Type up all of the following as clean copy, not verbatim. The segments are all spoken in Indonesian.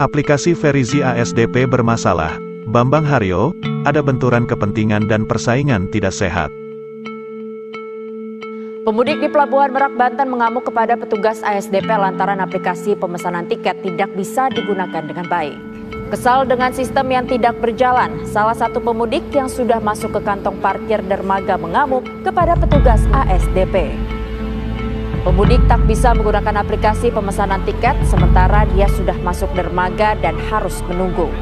Aplikasi Ferizi ASDP bermasalah. Bambang Haryo, ada benturan kepentingan dan persaingan tidak sehat. Pemudik di Pelabuhan Merak, Banten mengamuk kepada petugas ASDP lantaran aplikasi pemesanan tiket tidak bisa digunakan dengan baik. Kesal dengan sistem yang tidak berjalan, salah satu pemudik yang sudah masuk ke kantong parkir dermaga mengamuk kepada petugas ASDP. Pemudik tak bisa menggunakan aplikasi pemesanan tiket sementara dia sudah masuk dermaga dan harus menunggu.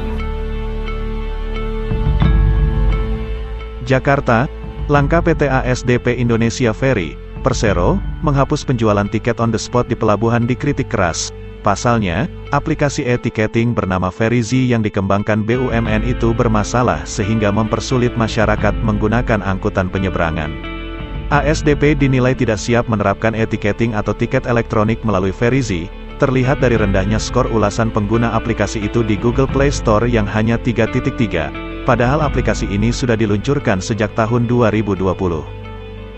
Jakarta, langkah PT ASDP Indonesia Ferry, Persero, menghapus penjualan tiket on the spot di pelabuhan dikritik keras. Pasalnya, aplikasi e-ticketing bernama Ferizi yang dikembangkan BUMN itu bermasalah sehingga mempersulit masyarakat menggunakan angkutan penyeberangan. ASDP dinilai tidak siap menerapkan e-ticketing atau tiket elektronik melalui Ferizi, terlihat dari rendahnya skor ulasan pengguna aplikasi itu di Google Play Store yang hanya 3.3, padahal aplikasi ini sudah diluncurkan sejak tahun 2020.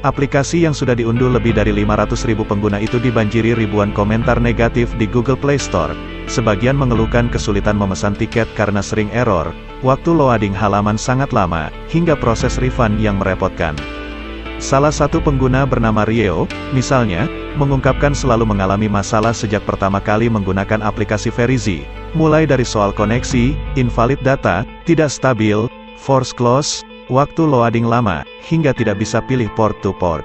Aplikasi yang sudah diunduh lebih dari 500.000 pengguna itu dibanjiri ribuan komentar negatif di Google Play Store. Sebagian mengeluhkan kesulitan memesan tiket karena sering error, waktu loading halaman sangat lama, hingga proses refund yang merepotkan. Salah satu pengguna bernama Rio, misalnya, mengungkapkan selalu mengalami masalah sejak pertama kali menggunakan aplikasi Ferizi, mulai dari soal koneksi, invalid data, tidak stabil, force close, waktu loading lama, hingga tidak bisa pilih port to port.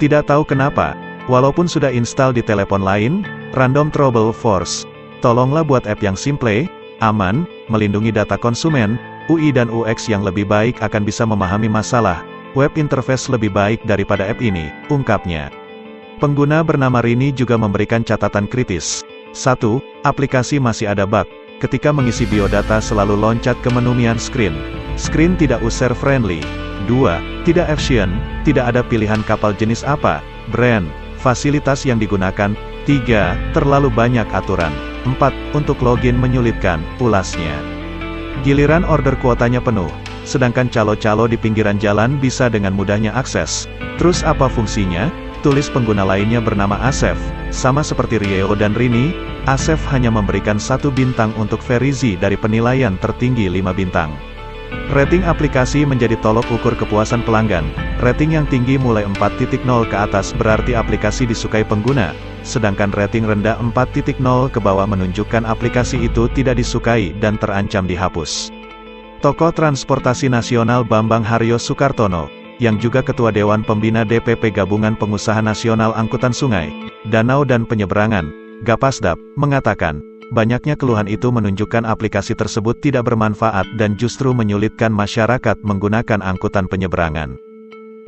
Tidak tahu kenapa, walaupun sudah install di telepon lain, random trouble force. Tolonglah buat app yang simple, aman, melindungi data konsumen, UI dan UX yang lebih baik akan bisa memahami masalah. Web interface lebih baik daripada app ini, ungkapnya. Pengguna bernama Rini juga memberikan catatan kritis. 1. Aplikasi masih ada bug. Ketika mengisi biodata selalu loncat ke menu main screen. Screen tidak user-friendly. 2. Tidak efisien, tidak ada pilihan kapal jenis apa, brand, fasilitas yang digunakan. 3. Terlalu banyak aturan. 4. Untuk login menyulitkan, ulasnya. Giliran order kuotanya penuh. Sedangkan calo-calo di pinggiran jalan bisa dengan mudahnya akses. Terus apa fungsinya? Tulis pengguna lainnya bernama Asef. Sama seperti Rio dan Rini, Asef hanya memberikan 1 bintang untuk Ferizi dari penilaian tertinggi 5 bintang. Rating aplikasi menjadi tolok ukur kepuasan pelanggan. Rating yang tinggi mulai 4.0 ke atas berarti aplikasi disukai pengguna, sedangkan rating rendah 4.0 ke bawah menunjukkan aplikasi itu tidak disukai dan terancam dihapus. Tokoh Transportasi Nasional Bambang Haryo Soekartono, yang juga Ketua Dewan Pembina DPP Gabungan Pengusaha Nasional Angkutan Sungai, Danau dan Penyeberangan, Gapasdap, mengatakan, banyaknya keluhan itu menunjukkan aplikasi tersebut tidak bermanfaat dan justru menyulitkan masyarakat menggunakan angkutan penyeberangan.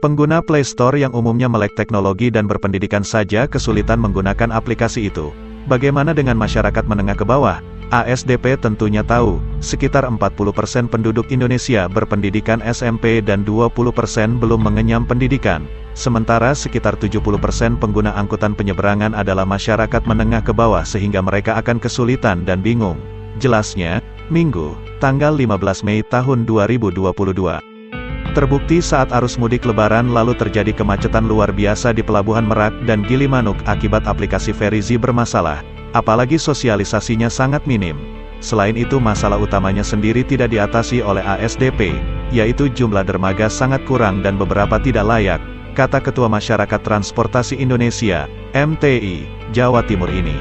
Pengguna Play Store yang umumnya melek teknologi dan berpendidikan saja kesulitan menggunakan aplikasi itu. Bagaimana dengan masyarakat menengah ke bawah? ASDP tentunya tahu, sekitar 40% penduduk Indonesia berpendidikan SMP dan 20% belum mengenyam pendidikan. Sementara sekitar 70% pengguna angkutan penyeberangan adalah masyarakat menengah ke bawah sehingga mereka akan kesulitan dan bingung. Jelasnya, Minggu, tanggal 15 Mei tahun 2022. Terbukti saat arus mudik lebaran lalu terjadi kemacetan luar biasa di Pelabuhan Merak dan Gilimanuk akibat aplikasi Ferizi bermasalah. Apalagi sosialisasinya sangat minim. Selain itu masalah utamanya sendiri tidak diatasi oleh ASDP, yaitu jumlah dermaga sangat kurang dan beberapa tidak layak, kata Ketua Masyarakat Transportasi Indonesia, MTI, Jawa Timur ini.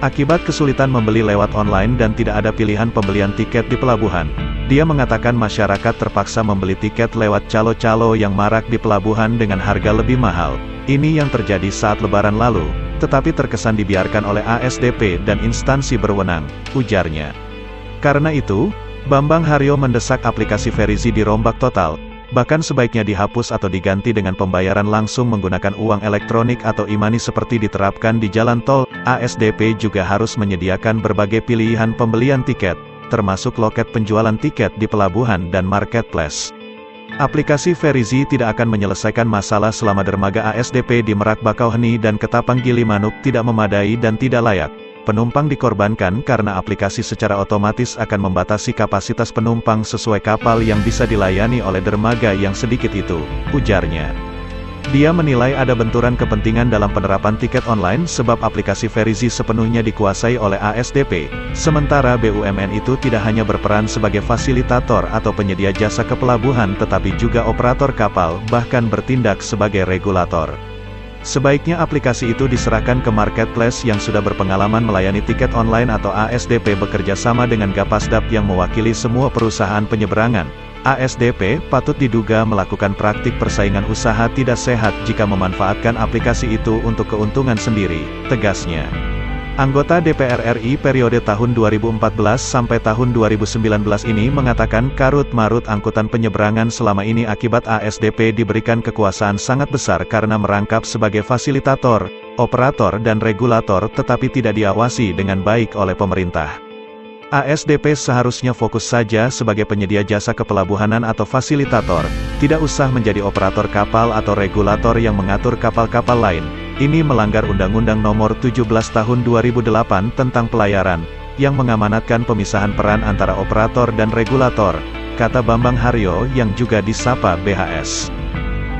Akibat kesulitan membeli lewat online dan tidak ada pilihan pembelian tiket di pelabuhan, dia mengatakan masyarakat terpaksa membeli tiket lewat calo-calo yang marak di pelabuhan dengan harga lebih mahal. Ini yang terjadi saat lebaran lalu, tetapi terkesan dibiarkan oleh ASDP dan instansi berwenang, ujarnya. Karena itu, Bambang Haryo mendesak aplikasi Ferizi dirombak total, bahkan sebaiknya dihapus atau diganti dengan pembayaran langsung menggunakan uang elektronik atau e-money seperti diterapkan di jalan tol. ASDP juga harus menyediakan berbagai pilihan pembelian tiket, termasuk loket penjualan tiket di pelabuhan dan marketplace. Aplikasi Ferizi tidak akan menyelesaikan masalah selama dermaga ASDP di Merak Bakauheni dan Ketapang Gilimanuk tidak memadai dan tidak layak. Penumpang dikorbankan karena aplikasi secara otomatis akan membatasi kapasitas penumpang sesuai kapal yang bisa dilayani oleh dermaga yang sedikit itu, ujarnya. Dia menilai ada benturan kepentingan dalam penerapan tiket online sebab aplikasi Ferizi sepenuhnya dikuasai oleh ASDP, sementara BUMN itu tidak hanya berperan sebagai fasilitator atau penyedia jasa kepelabuhan tetapi juga operator kapal, bahkan bertindak sebagai regulator. Sebaiknya aplikasi itu diserahkan ke marketplace yang sudah berpengalaman melayani tiket online atau ASDP bekerja sama dengan Gapasdap yang mewakili semua perusahaan penyeberangan. ASDP patut diduga melakukan praktik persaingan usaha tidak sehat jika memanfaatkan aplikasi itu untuk keuntungan sendiri, tegasnya. Anggota DPR RI periode tahun 2014 sampai tahun 2019 ini mengatakan karut-marut angkutan penyeberangan selama ini akibat ASDP diberikan kekuasaan sangat besar karena merangkap sebagai fasilitator, operator dan regulator tetapi tidak diawasi dengan baik oleh pemerintah. ASDP seharusnya fokus saja sebagai penyedia jasa kepelabuhanan atau fasilitator, tidak usah menjadi operator kapal atau regulator yang mengatur kapal-kapal lain. Ini melanggar Undang-Undang Nomor 17 Tahun 2008 tentang Pelayaran, yang mengamanatkan pemisahan peran antara operator dan regulator, kata Bambang Haryo yang juga disapa BHS.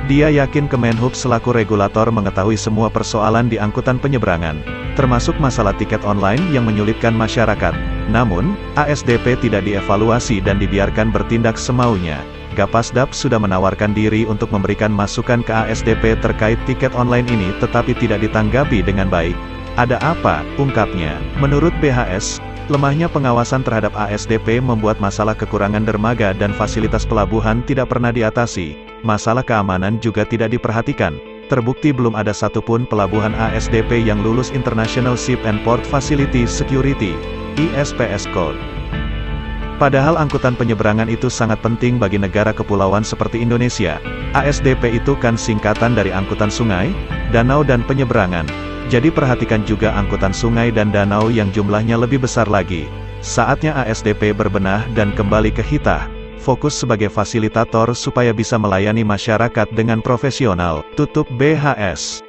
Dia yakin Kemenhub selaku regulator mengetahui semua persoalan di angkutan penyeberangan, termasuk masalah tiket online yang menyulitkan masyarakat. Namun, ASDP tidak dievaluasi dan dibiarkan bertindak semaunya. Gapasdap sudah menawarkan diri untuk memberikan masukan ke ASDP terkait tiket online ini tetapi tidak ditanggapi dengan baik. Ada apa? Ungkapnya. Menurut BHS, lemahnya pengawasan terhadap ASDP membuat masalah kekurangan dermaga dan fasilitas pelabuhan tidak pernah diatasi. Masalah keamanan juga tidak diperhatikan. Terbukti belum ada satupun pelabuhan ASDP yang lulus International Ship and Port Facility Security, ISPS Code. Padahal angkutan penyeberangan itu sangat penting bagi negara kepulauan seperti Indonesia. ASDP itu kan singkatan dari angkutan sungai, danau dan penyeberangan. Jadi perhatikan juga angkutan sungai dan danau yang jumlahnya lebih besar lagi. Saatnya ASDP berbenah dan kembali ke hitah, fokus sebagai fasilitator supaya bisa melayani masyarakat dengan profesional, tutup BHS.